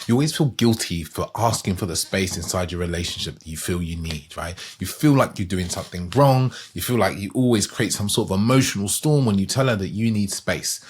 You always feel guilty for asking for the space inside your relationship that you feel you need, right? You feel like you're doing something wrong. You feel like you always create some sort of emotional storm when you tell her that you need space.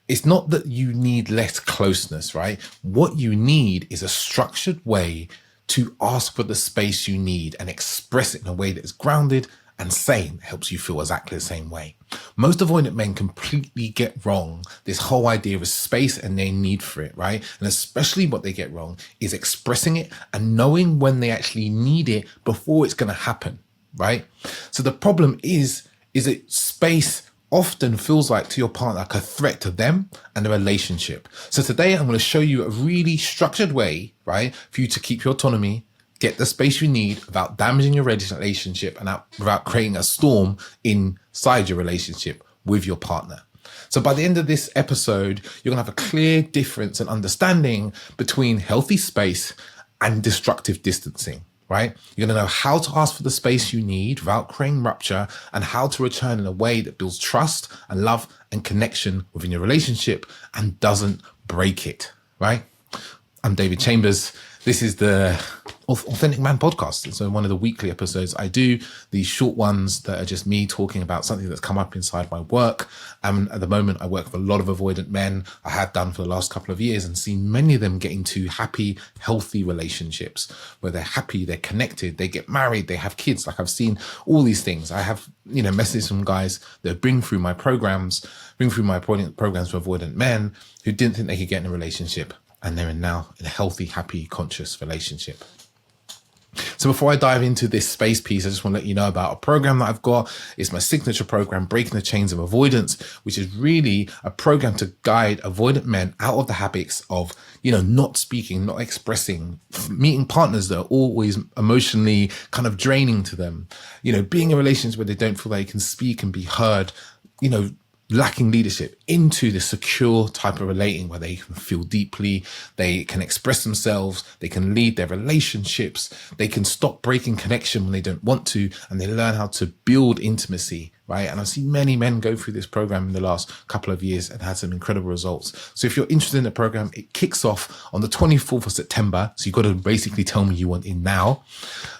It's not that you need less closeness, right? What you need is a structured way to ask for the space you need and express it in a way that is grounded and sane. It helps you feel exactly the same way. Most avoidant men completely get wrong this whole idea of space and their need for it, right? And especially what they get wrong is expressing it and knowing when they actually need it before it's going to happen, right? So the problem is that space often feels like to your partner like a threat to them and the relationship. So today I'm going to show you a really structured way, right, for you to keep your autonomy, get the space you need without damaging your relationship and without creating a storm inside your relationship with your partner. So by the end of this episode, you're going to have a clear difference and understanding between healthy space and destructive distancing. Right? You're going to know how to ask for the space you need without creating rupture and how to return in a way that builds trust and love and connection within your relationship and doesn't break it. Right? I'm David Chambers. This is the Authentic Man podcast. So one of the weekly episodes I do, these short ones that are just me talking about something that's come up inside my work. At the moment, I work with a lot of avoidant men. I have done for the last couple of years and seen many of them get into happy, healthy relationships where they're happy, they're connected, they get married, they have kids. Like I've seen all these things. I have, messages from guys that bring through my programs for avoidant men who didn't think they could get in a relationship. And they're now in a healthy, happy, conscious relationship. So before I dive into this space piece, I just want to let you know about a program that I've got. It's my signature program, Breaking the Chains of Avoidance, which is really a program to guide avoidant men out of the habits of, not speaking, not expressing, meeting partners that are always emotionally kind of draining to them, being in relations where they don't feel they can speak and be heard, lacking leadership, into the secure type of relating where they can feel deeply, they can express themselves, they can lead their relationships, they can stop breaking connection when they don't want to, and they learn how to build intimacy, right? And I've seen many men go through this program in the last couple of years and had some incredible results. So if you're interested in the program, it kicks off on the 24th of September. So you've got to basically tell me you want in now,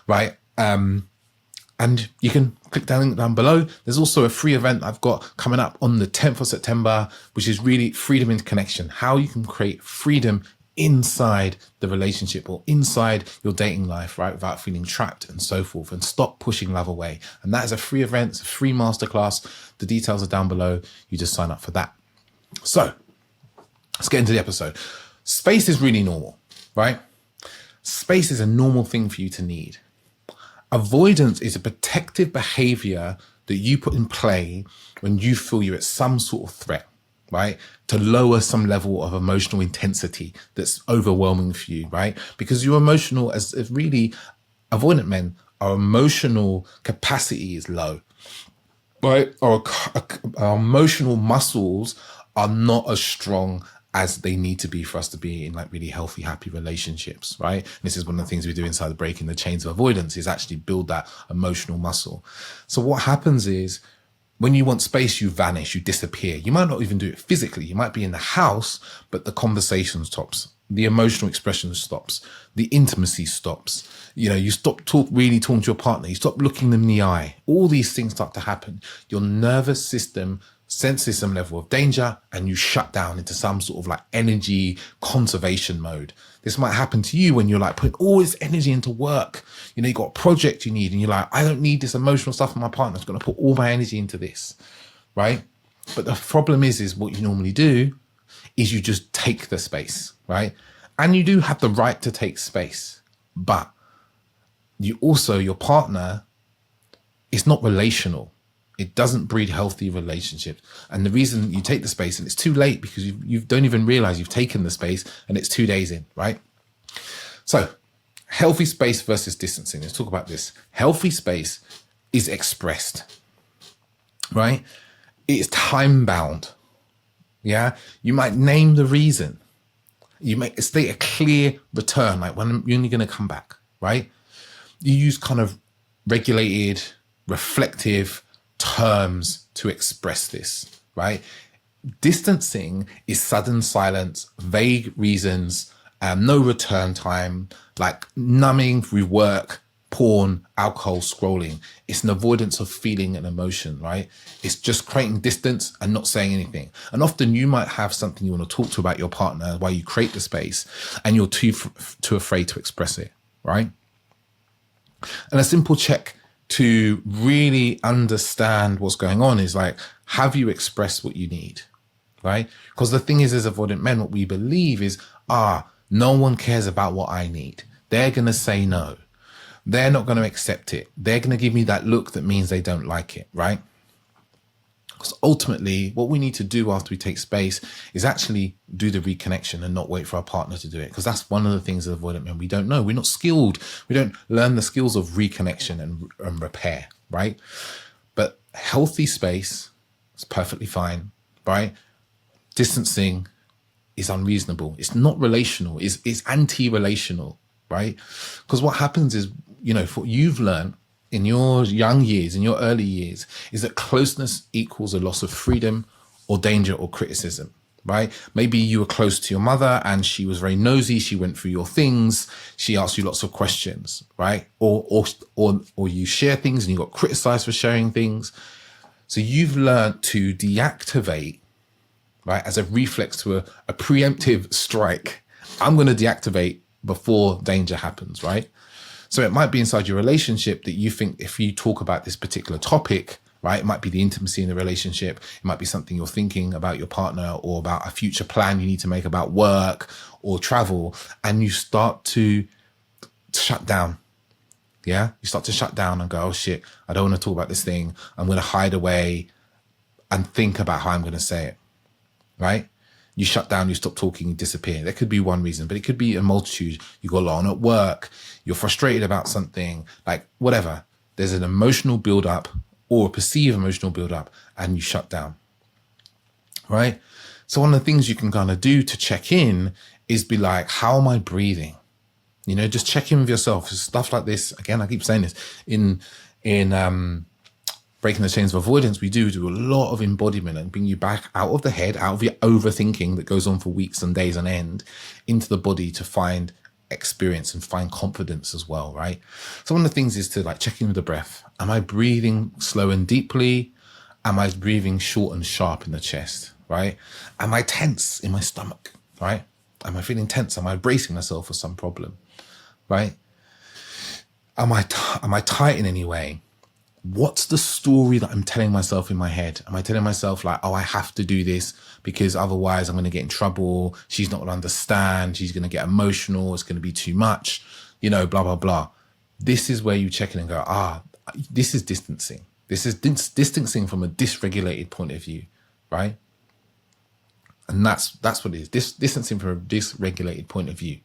right? And you can click the link down below. There's also a free event I've got coming up on the 10th of September, which is really freedom in connection, how you can create freedom inside the relationship or inside your dating life, right? Without feeling trapped and so forth, and stop pushing love away. And that is a free event. It's a free masterclass. The details are down below. You just sign up for that. So let's get into the episode. Space is really normal, right? Space is a normal thing for you to need. Avoidance is a protective behavior that you put in play when you feel you're at some sort of threat, right? To lower some level of emotional intensity that's overwhelming for you, right? Because you're emotional as really avoidant men, our emotional capacity is low, right? Our emotional muscles are not as strong as they need to be for us to be in like really healthy, happy relationships, right? And this is one of the things we do inside the Breaking the Chains of Avoidance is actually build that emotional muscle. So what happens is when you want space, you vanish, you disappear. You might not even do it physically. You might be in the house, but the conversation stops. The emotional expression stops. The intimacy stops. You stop really talking to your partner. You stop looking them in the eye. All these things start to happen. Your nervous system senses some level of danger and you shut down into some sort of like energy conservation mode. This might happen to you when you're like putting all this energy into work. You got a project you need and you're like, I don't need this emotional stuff from my partner. I'm going to put all my energy into this, right? But the problem is what you normally do is you just take the space, right? And you do have the right to take space, but your partner is not relational. It doesn't breed healthy relationships. And the reason you take the space, and it's too late because you don't even realize you've taken the space and it's 2 days in, right? So healthy space versus distancing. Let's talk about this. Healthy space is expressed, right? It's time bound. Yeah. You might name the reason. You might state a clear return, like when you're going to come back, right? You use kind of regulated, reflective terms to express this, right? Distancing is sudden silence, vague reasons, no return time, like numbing through work, porn, alcohol, scrolling. It's an avoidance of feeling and emotion, right? It's just creating distance and not saying anything. And often you might have something you want to talk to about your partner while you create the space, and you're too afraid to express it, right? And a simple check to really understand what's going on is like, have you expressed what you need, right? Because the thing is, as avoidant men, what we believe is, no one cares about what I need. They're going to say no. They're not going to accept it. They're going to give me that look that means they don't like it, right? Because ultimately, what we need to do after we take space is actually do the reconnection and not wait for our partner to do it. Because that's one of the things as avoidant men we don't know. We're not skilled. We don't learn the skills of reconnection and repair, right? But healthy space is perfectly fine, right? Distancing is unreasonable. It's not relational. It's anti-relational, right? Because what happens is, what you've learned in your young years, in your early years, is that closeness equals a loss of freedom or danger or criticism, right? Maybe you were close to your mother and she was very nosy. She went through your things. She asked you lots of questions, right? Or you share things and you got criticized for sharing things. So you've learned to deactivate, right? As a reflex to a preemptive strike. I'm going to deactivate before danger happens, right? So it might be inside your relationship that you think if you talk about this particular topic, right, it might be the intimacy in the relationship. It might be something you're thinking about your partner or about a future plan you need to make about work or travel. And you start to shut down. Yeah. You start to shut down and go, oh shit, I don't want to talk about this thing. I'm going to hide away and think about how I'm going to say it. Right? You shut down, you stop talking, you disappear. That could be one reason, but it could be a multitude. You got on at work, you're frustrated about something, like whatever. There's an emotional build-up or a perceived emotional build-up and you shut down, right? So one of the things you can kind of do to check in is be like, how am I breathing? Just check in with yourself. Stuff like this, again, I keep saying this, in Breaking the Chains of Avoidance, we do a lot of embodiment and bring you back out of the head, out of your overthinking that goes on for weeks and days on end, into the body to find experience and find confidence as well, right? So one of the things is to like check in with the breath. Am I breathing slow and deeply? Am I breathing short and sharp in the chest, right? Am I tense in my stomach, right? Am I feeling tense? Am I bracing myself for some problem, right? Am I tight in any way? What's the story that I'm telling myself in my head? Am I telling myself like, oh, I have to do this because otherwise I'm going to get in trouble. She's not going to understand. She's going to get emotional. It's going to be too much, blah, blah, blah. This is where you check in and go, this is distancing. This is distancing from a dysregulated point of view, right? And that's what it is, distancing from a dysregulated point of view.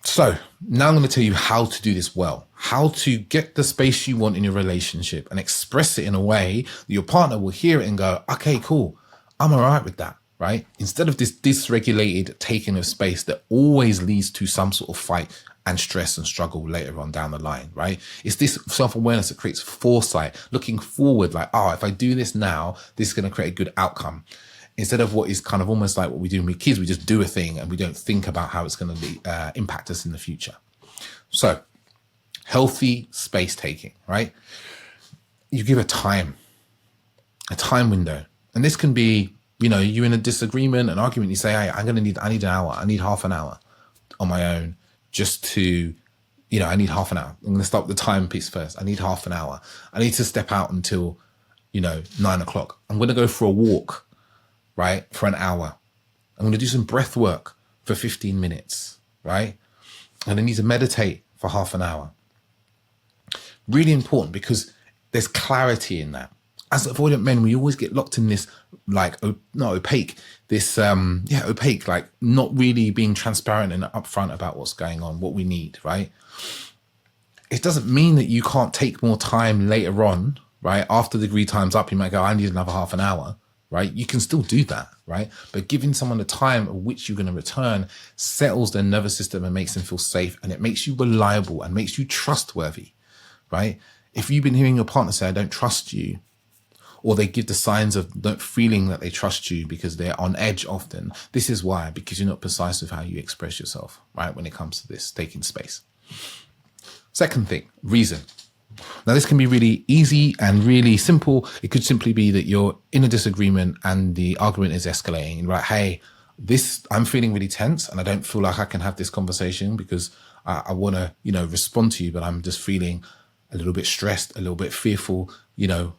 So now I'm going to tell you how to do this well, how to get the space you want in your relationship and express it in a way that your partner will hear it and go, okay, cool, I'm all right with that, right? Instead of this dysregulated taking of space that always leads to some sort of fight and stress and struggle later on down the line, right? It's this self-awareness that creates foresight, looking forward like, if I do this now, this is going to create a good outcome. Instead of what is kind of almost like what we do with kids, we just do a thing and we don't think about how it's going to impact us in the future. So healthy space taking, right? You give a time window. And this can be, you're in a disagreement, an argument, you say, hey, I need an hour. I need half an hour on my own just to, I need half an hour. I'm going to start the time piece first. I need half an hour. I need to step out until, 9:00. I'm going to go for a walk, right? For an hour. I'm going to do some breath work for 15 minutes, right? And I need to meditate for half an hour. Really important because there's clarity in that. As avoidant men, we always get locked in this opaque, like not really being transparent and upfront about what's going on, what we need, right? It doesn't mean that you can't take more time later on, right? After the agreed time's up, you might go, I need another half an hour. Right? You can still do that, right? But giving someone the time at which you're going to return settles their nervous system and makes them feel safe, and it makes you reliable and makes you trustworthy, right? If you've been hearing your partner say, I don't trust you, or they give the signs of not feeling that they trust you because they're on edge often. This is why, because you're not precise with how you express yourself, right? When it comes to this, taking space. Second thing, reason. Now, this can be really easy and really simple. It could simply be that you're in a disagreement and the argument is escalating, right? Hey, I'm feeling really tense and I don't feel like I can have this conversation because I want to, respond to you, but I'm just feeling a little bit stressed, a little bit fearful,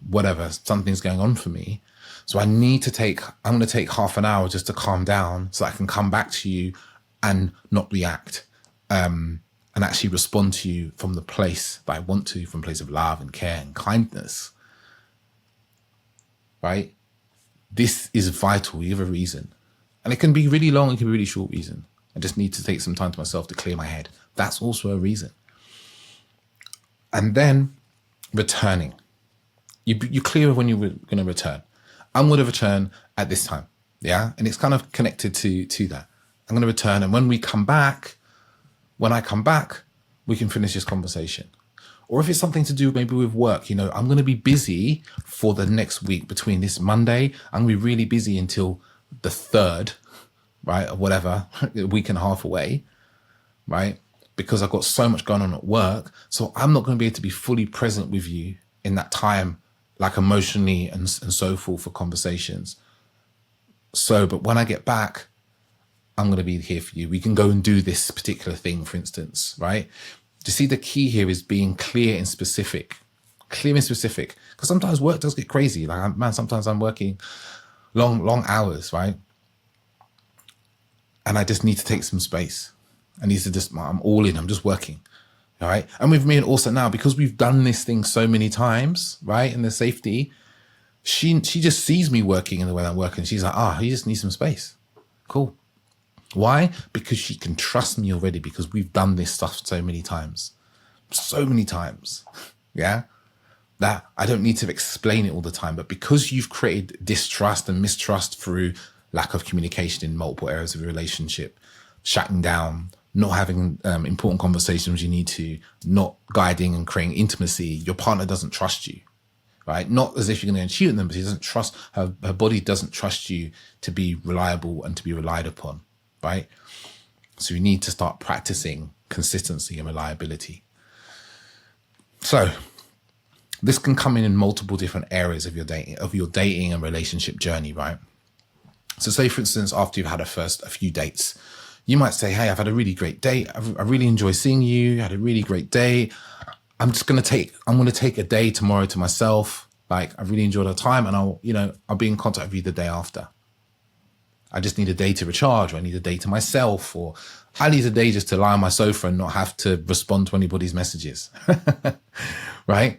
whatever, something's going on for me. So I'm going to take half an hour just to calm down so I can come back to you and not react, and actually respond to you from the place that I want to, from a place of love and care and kindness, right? This is vital. You have a reason. And it can be really long, it can be really short reason. I just need to take some time to myself to clear my head. That's also a reason. And then returning. You're clear when you're going to return. I'm going to return at this time. Yeah. And it's kind of connected to that. I'm going to return. And when I come back, we can finish this conversation. Or if it's something to do maybe with work, I'm going to be busy for the next week between this Monday. I'm going to be really busy until the 3rd, right? Or whatever, a week and a half away, right? Because I've got so much going on at work. So I'm not going to be able to be fully present with you in that time, like emotionally and so forth for conversations. So, but when I get back, I'm going to be here for you. We can go and do this particular thing, for instance, right? You see, the key here is being clear and specific. Clear and specific. Because sometimes work does get crazy. Like, man, sometimes I'm working long hours, right? And I just need to take some space. I'm all in, I'm just working, all right? And with me and also now, because we've done this thing so many times, right? And the safety, she just sees me working in the way I'm working. She's like, you just need some space. Cool. Why? Because she can trust me already because we've done this stuff so many times, yeah? That I don't need to explain it all the time, but because you've created distrust and mistrust through lack of communication in multiple areas of your relationship, shutting down, not having important conversations you need to, not guiding and creating intimacy, your partner doesn't trust you, right? Not as if you're going to cheat on them, but he doesn't trust, her body doesn't trust you to be reliable and to be relied upon, right? So you need to start practicing consistency and reliability. So this can come in multiple different areas of your dating and relationship journey, right? So say, for instance, after you've had a few dates, you might say, hey, I've had a really great date. I really enjoy seeing you. I had a really great day. I'm going to take a day tomorrow to myself. Like, I really enjoyed our time and I'll be in contact with you the day after. I just need a day to recharge, or I need a day to myself, or I need a day just to lie on my sofa and not have to respond to anybody's messages, right?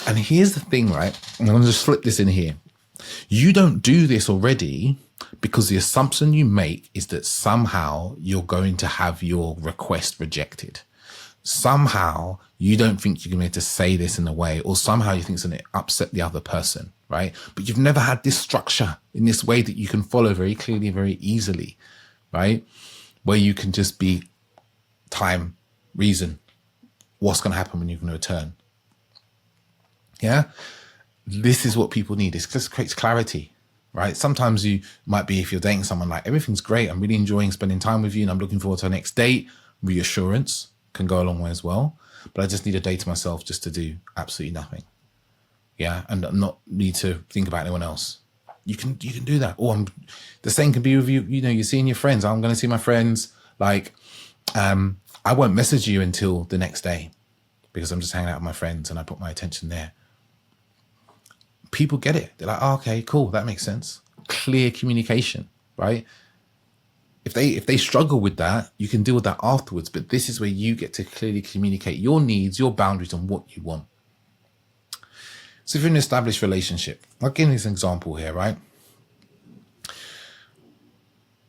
And here's the thing, right? I'm going to just flip this in here. You don't do this already because the assumption you make is that somehow you're going to have your request rejected. Somehow you don't think you're going to be able to say this in a way, or somehow you think it's going to upset the other person, right? But you've never had this structure in this way that you can follow very clearly, very easily, right? Where you can just be time, reason, what's going to happen when you're going to return. Yeah. This is what people need. It just creates clarity, right? Sometimes you might be, if you're dating someone, like, everything's great, I'm really enjoying spending time with you and I'm looking forward to our next date. Reassurance can go a long way as well. But I just need a day to myself just to do absolutely nothing. Yeah. And not need to think about anyone else. You can do that. Or the same can be with you. You're seeing your friends. I'm going to see my friends. Like, I won't message you until the next day because I'm just hanging out with my friends and I put my attention there. People get it. They're like, okay, cool. That makes sense. Clear communication, right? If they struggle with that, you can deal with that afterwards. But this is where you get to clearly communicate your needs, your boundaries, and what you want. So if you're in an established relationship, I'll give you this example here, right?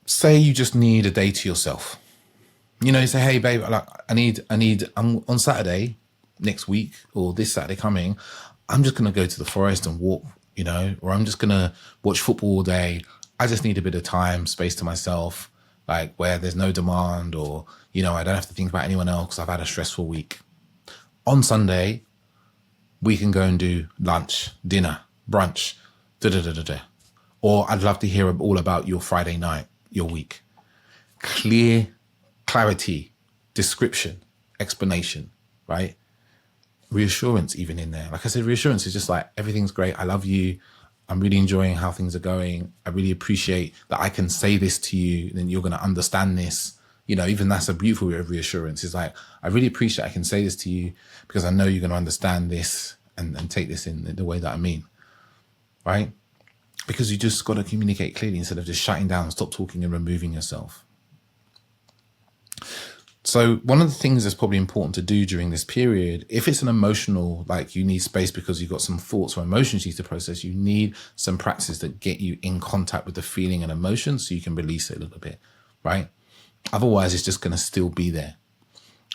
Say you just need a day to yourself. You say, hey, babe, I'm on Saturday next week, or this Saturday coming, I'm just going to go to the forest and walk, or I'm just going to watch football all day. I just need a bit of time, space to myself, like where there's no demand, or, I don't have to think about anyone else because I've had a stressful week. On Sunday, we can go and do lunch, dinner, brunch, da da da da da. Or I'd love to hear all about your Friday night, your week. Clarity, description, explanation, right? Reassurance even in there. Like I said, reassurance is just like, everything's great. I love you. I'm really enjoying how things are going. I really appreciate that I can say this to you, then you're going to understand this. You know, even that's a beautiful way of reassurance. It's like, I really appreciate I can say this to you because I know you're going to understand this and take this in the way that I mean, right? Because you just got to communicate clearly instead of just shutting down, stop talking and removing yourself. So one of the things that's probably important to do during this period, if it's an emotional, like you need space because you've got some thoughts or emotions you need to process, you need some practices that get you in contact with the feeling and emotion so you can release it a little bit, right? Otherwise, it's just going to still be there.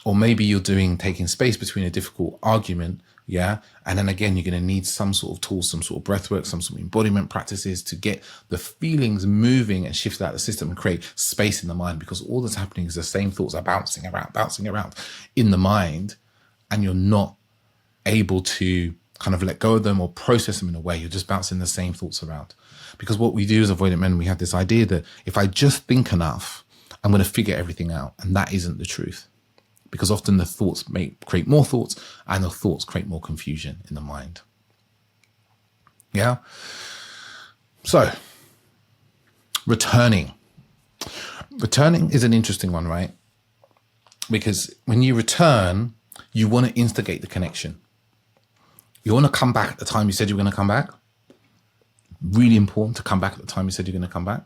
Or maybe you're taking space between a difficult argument, yeah? And then again, you're going to need some sort of tools, some sort of breath work, some sort of embodiment practices to get the feelings moving and shift out the system and create space in the mind, because all that's happening is the same thoughts are bouncing around in the mind, and you're not able to kind of let go of them or process them in a way. You're just bouncing the same thoughts around. Because what we do as avoidant men, we have this idea that if I just think enough, I'm going to figure everything out. And that isn't the truth. Because often the thoughts create more thoughts, and the thoughts create more confusion in the mind. Yeah. So returning is an interesting one, right? Because when you return, you want to instigate the connection. You want to come back at the time you said you were going to come back. Really important to come back at the time you said you're going to come back.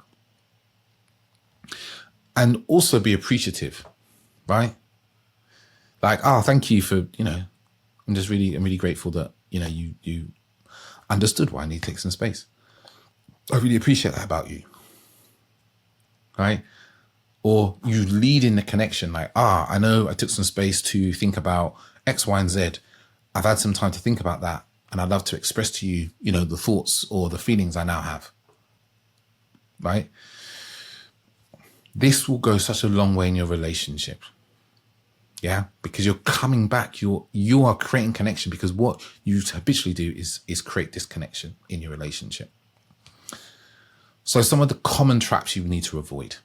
And also be appreciative, right? Like, thank you for, I'm really grateful that, you understood why I need to take some space. I really appreciate that about you. Right? Or you lead in the connection like, I know I took some space to think about X, Y, and Z. I've had some time to think about that. And I'd love to express to you, the thoughts or the feelings I now have. Right? This will go such a long way in your relationship. Yeah, because you're coming back, you are creating connection, because what you habitually do is create disconnection in your relationship. So some of the common traps you need to avoid.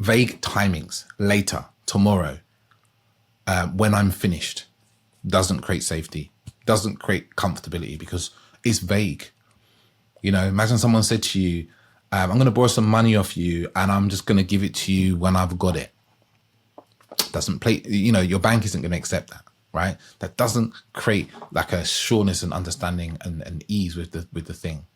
Vague timings, later, tomorrow, when I'm finished, doesn't create safety, doesn't create comfortability because it's vague. Imagine someone said to you, I'm going to borrow some money off you and I'm just going to give it to you when I've got it. Doesn't play, your bank isn't going to accept that, right? That doesn't create like a sureness and understanding and ease with the thing.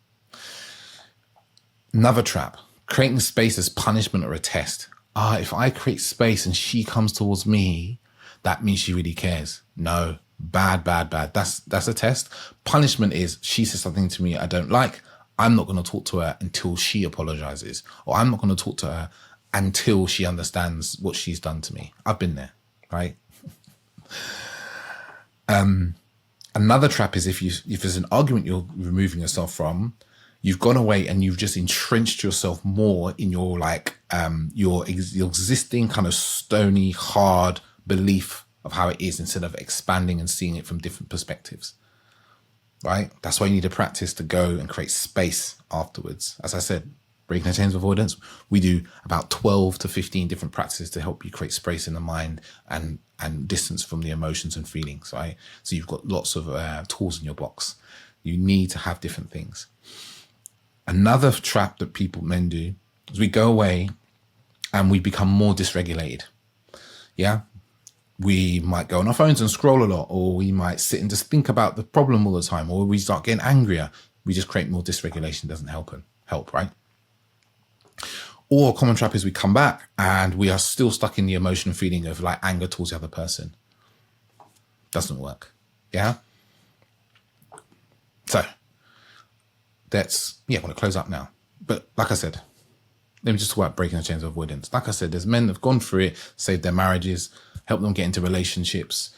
Another trap, creating space as punishment or a test. If I create space and she comes towards me, that means she really cares. No, bad. That's a test. Punishment is she says something to me I don't like. I'm not going to talk to her until she apologizes, or I'm not going to talk to her until she understands what she's done to me. I've been there, right? Another trap is if there's an argument you're removing yourself from, you've gone away and you've just entrenched yourself more in your your existing kind of stony, hard belief of how it is, instead of expanding and seeing it from different perspectives, right? That's why you need to practice to go and create space afterwards. As I said, Breaking the Chains of Avoidance, we do about 12 to 15 different practices to help you create space in the mind and distance from the emotions and feelings, right? So you've got lots of tools in your box. You need to have different things. Another trap that men do is we go away and we become more dysregulated. Yeah. We might go on our phones and scroll a lot, or we might sit and just think about the problem all the time, or we start getting angrier. We just create more dysregulation. Doesn't help, right? Or a common trap is we come back and we are still stuck in the emotion and feeling of like anger towards the other person. Doesn't work. Yeah. So I want to close up now. But like I said, let me just talk about breaking the chains of avoidance. Like I said, there's men that have gone through it, saved their marriages, helped them get into relationships,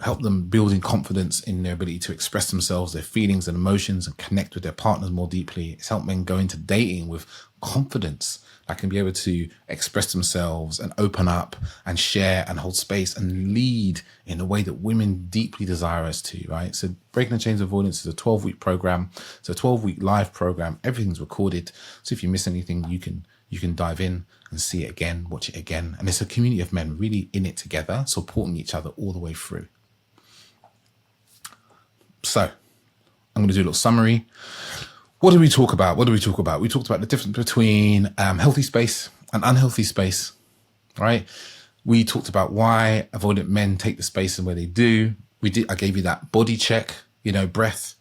help them building confidence in their ability to express themselves, their feelings and emotions, and connect with their partners more deeply. It's helped men go into dating with confidence, that can be able to express themselves and open up and share and hold space and lead in a way that women deeply desire us to, right? So Breaking the Chains of Avoidance is a 12-week program. It's a 12-week live program. Everything's recorded. So if you miss anything, you can dive in and see it again, watch it again. And it's a community of men really in it together, supporting each other all the way through. So I'm going to do a little summary. What did we talk about? We talked about the difference between healthy space and unhealthy space, right? We talked about why avoidant men take the space and where they do. I gave you that body check, breath,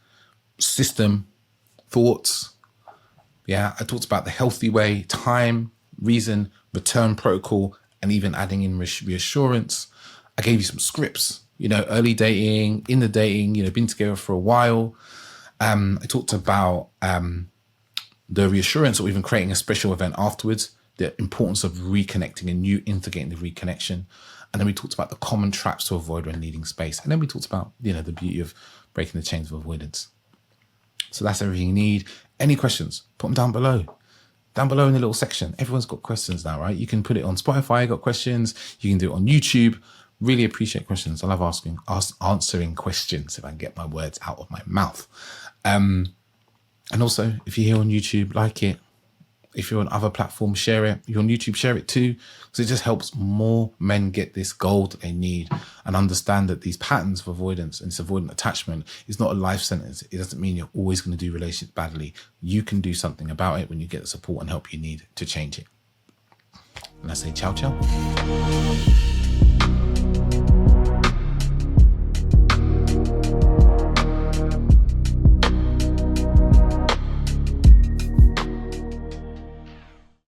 system, thoughts. Yeah, I talked about the healthy way, time, reason, return protocol, and even adding in reassurance. I gave you some scripts, early dating, in the dating, been together for a while. I talked about the reassurance or even creating a special event afterwards, the importance of reconnecting and you instigating the reconnection. And then we talked about the common traps to avoid when leading space. And then we talked about, the beauty of breaking the chains of avoidance. So that's everything you need. Any questions? Put them down below. Down below in the little section. Everyone's got questions now, right? You can put it on Spotify, got questions. You can do it on YouTube. Really appreciate questions. I love answering questions if I can get my words out of my mouth. And also, if you're here on YouTube, like it. If you're on other platforms, share it. If you're on YouTube, share it too. Because it just helps more men get this gold that they need and understand that these patterns of avoidance and this avoidant attachment is not a life sentence. It doesn't mean you're always going to do relationships badly. You can do something about it when you get the support and help you need to change it. And I say ciao, ciao.